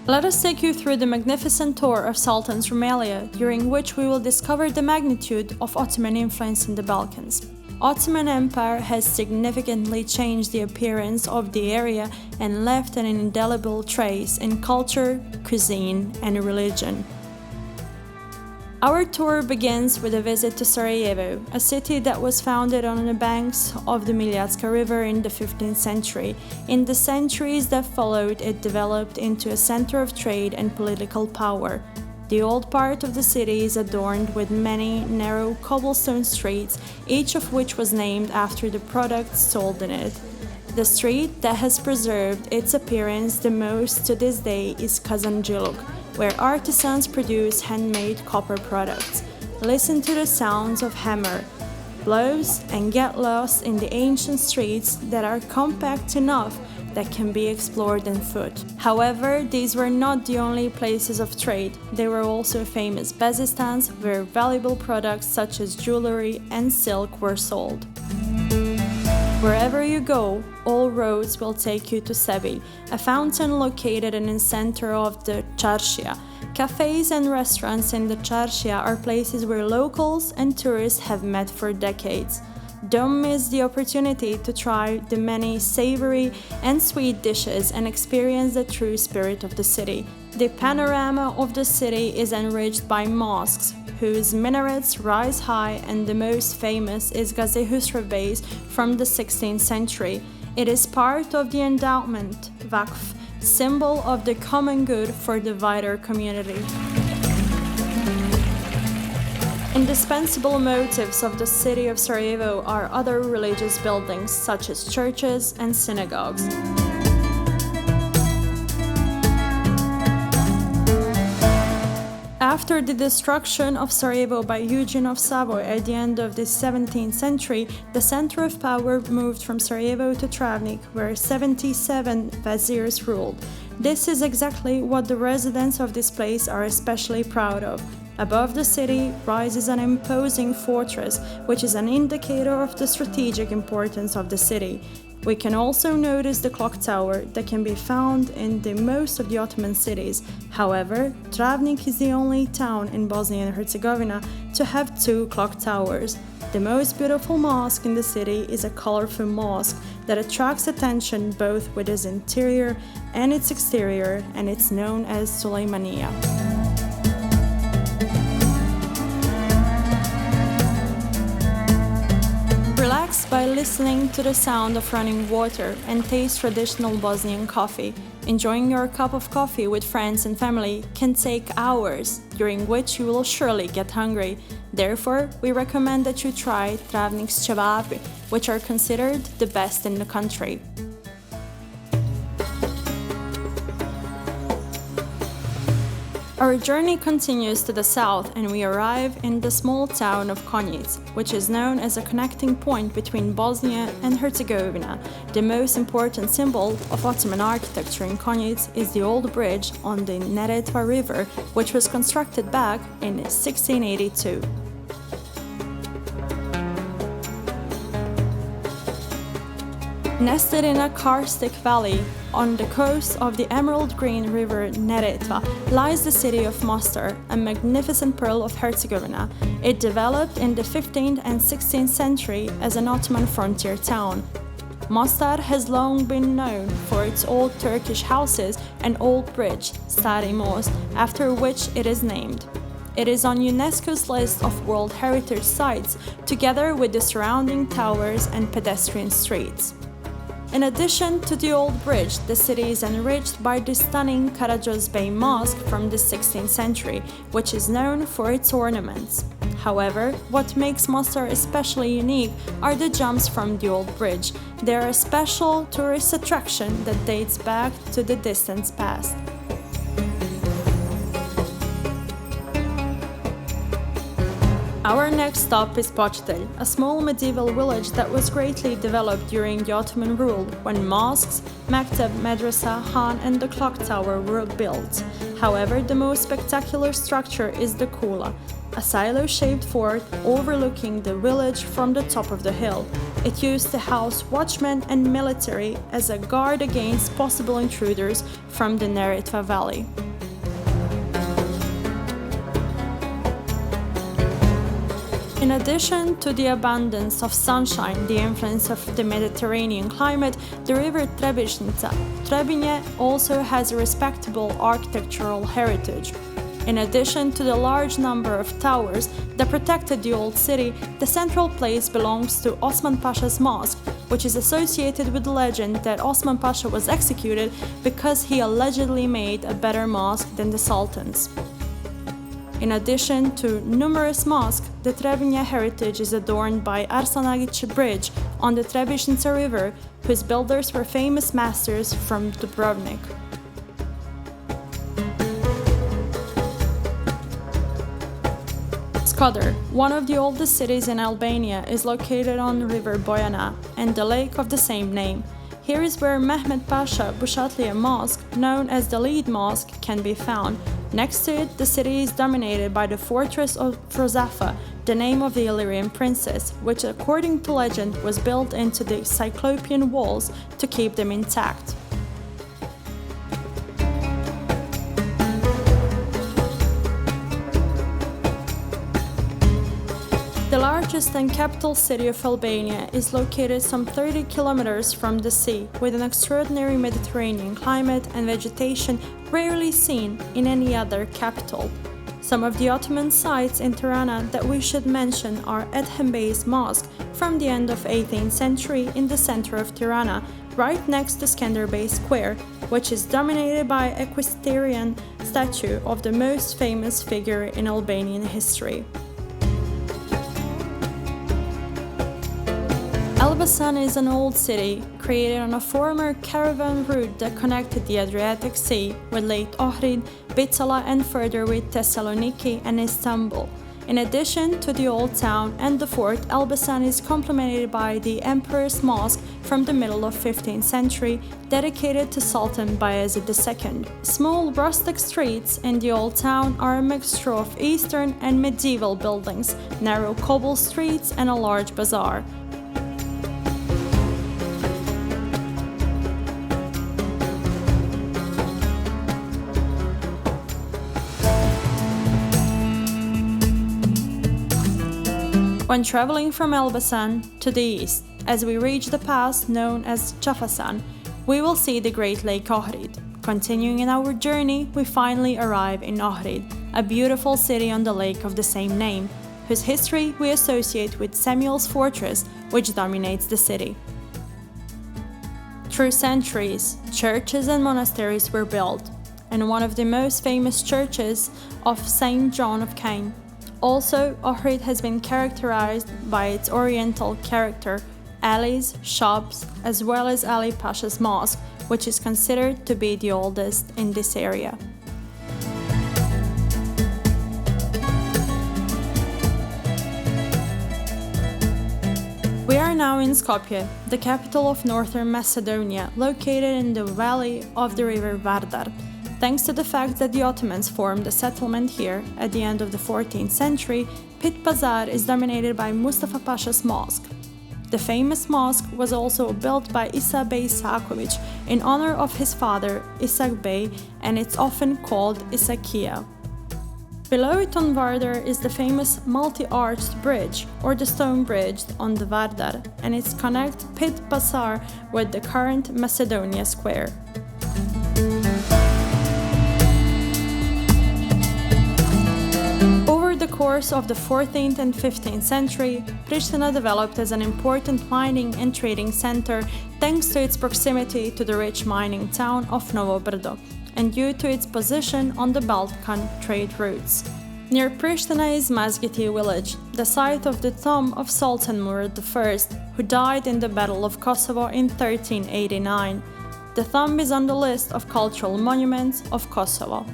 Let us take you through the magnificent tour of Sultans Rumelia, during which we will discover the magnitude of Ottoman influence in the Balkans. Ottoman Empire has significantly changed the appearance of the area and left an indelible trace in culture, cuisine, and religion. Our tour begins with a visit to Sarajevo, a city that was founded on the banks of the Miljacka River in the 15th century. In the centuries that followed, it developed into a center of trade and political power. The old part of the city is adorned with many narrow cobblestone streets, each of which was named after the products sold in it. The street that has preserved its appearance the most to this day is Kazanjiluk, where artisans produce handmade copper products. Listen to the sounds of hammer blows and get lost in the ancient streets that are compact enough that can be explored on foot. However, these were not the only places of trade. They were also famous bezistans where valuable products such as jewelry and silk were sold. Wherever you go, all roads will take you to Seville, a fountain located in the center of the Charshia. Cafes and restaurants in the Charshia are places where locals and tourists have met for decades. Don't miss the opportunity to try the many savory and sweet dishes and experience the true spirit of the city. The panorama of the city is enriched by mosques, whose minarets rise high, and the most famous is Gazi Husrev Bey's from the 16th century. It is part of the endowment, Vakf, symbol of the common good for the wider community. Indispensable motifs of the city of Sarajevo are other religious buildings such as churches and synagogues. After the destruction of Sarajevo by Eugene of Savoy at the end of the 17th century, the center of power moved from Sarajevo to Travnik, where 77 viziers ruled. This is exactly what the residents of this place are especially proud of. Above the city rises an imposing fortress, which is an indicator of the strategic importance of the city. We can also notice the clock tower that can be found in most of the Ottoman cities. However, Travnik is the only town in Bosnia and Herzegovina to have two clock towers. The most beautiful mosque in the city is a colorful mosque that attracts attention both with its interior and its exterior, and it's known as Suleymaniya. Relax by listening to the sound of running water and taste traditional Bosnian coffee. Enjoying your cup of coffee with friends and family can take hours, during which you will surely get hungry. Therefore, we recommend that you try Travnik's cevapi, which are considered the best in the country. Our journey continues to the south, and we arrive in the small town of Konjic, which is known as a connecting point between Bosnia and Herzegovina. The most important symbol of Ottoman architecture in Konjic is the old bridge on the Neretva River, which was constructed back in 1682. Nested in a karstic valley on the coast of the emerald green river Neretva lies the city of Mostar, a magnificent pearl of Herzegovina. It developed in the 15th and 16th century as an Ottoman frontier town. Mostar has long been known for its old Turkish houses and old bridge, Stari Most, after which it is named. It is on UNESCO's list of World Heritage Sites, together with the surrounding towers and pedestrian streets. In addition to the old bridge, the city is enriched by the stunning Carajas Bay Mosque from the 16th century, which is known for its ornaments. However, what makes Mostar especially unique are the jumps from the old bridge. They are a special tourist attraction that dates back to the distant past. Our next stop is Pogchtel, a small medieval village that was greatly developed during the Ottoman rule, when mosques, maktab, madrasa, khan and the clock tower were built. However, the most spectacular structure is the kula, a silo-shaped fort overlooking the village from the top of the hill. It used to house watchmen and military as a guard against possible intruders from the Neretva Valley. In addition to the abundance of sunshine, the influence of the Mediterranean climate, the river Trebinje also has a respectable architectural heritage. In addition to the large number of towers that protected the old city, the central place belongs to Osman Pasha's mosque, which is associated with the legend that Osman Pasha was executed because he allegedly made a better mosque than the sultans. In addition to numerous mosques, the Trebinje heritage is adorned by Arsanagić Bridge on the Trebisnica River, whose builders were famous masters from Dubrovnik. Skopje, one of the oldest cities in Albania, is located on the river Bojana and the lake of the same name. Here is where Mehmet Pasha Bushatlia Mosque, known as the Lead Mosque, can be found. Next to it, the city is dominated by the fortress of Frozafa, the name of the Illyrian princess, which according to legend was built into the Cyclopean walls to keep them intact. The largest and capital city of Albania is located some 30 kilometers from the sea, with an extraordinary Mediterranean climate and vegetation rarely seen in any other capital. Some of the Ottoman sites in Tirana that we should mention are Edhem Bey's Mosque from the end of 18th century in the center of Tirana, right next to Skender Bey Square, which is dominated by an equestrian statue of the most famous figure in Albanian history. Alba-San is an old city created on a former caravan route that connected the Adriatic Sea with Lake Ohrid, Bitsala and further with Thessaloniki and Istanbul. In addition to the old town and the fort, Alba-San is complemented by the Emperor's Mosque from the middle of 15th century, dedicated to Sultan Bayezid II. Small rustic streets in the old town are a mixture of Eastern and medieval buildings, narrow cobble streets and a large bazaar. When traveling from Alba-San to the east, as we reach the pass known as Chafasan, we will see the Great Lake Ohrid. Continuing in our journey, we finally arrive in Ohrid, a beautiful city on the lake of the same name, whose history we associate with Samuel's fortress, which dominates the city. Through centuries, churches and monasteries were built, and one of the most famous churches of Saint John of Caen. Also, Ohrid has been characterized by its oriental character, alleys, shops, as well as Ali Pasha's Mosque, which is considered to be the oldest in this area. We are now in Skopje, the capital of Northern Macedonia, located in the valley of the river Vardar. Thanks to the fact that the Ottomans formed a settlement here at the end of the 14th century, Pit Pazar is dominated by Mustafa Pasha's mosque. The famous mosque was also built by Isa Bey Isaković in honor of his father, Isak Bey, and it's often called Isakia. Below it on Vardar is the famous multi-arched bridge, or the stone bridge on the Vardar, and it connects Pit Pazar with the current Macedonia Square. Over the course of the 14th and 15th century, Pristina developed as an important mining and trading center thanks to its proximity to the rich mining town of Novo Brdo and due to its position on the Balkan trade routes. Near Pristina is Maskity Village, the site of the tomb of Sultan Murad I, who died in the Battle of Kosovo in 1389. The tomb is on the list of cultural monuments of Kosovo.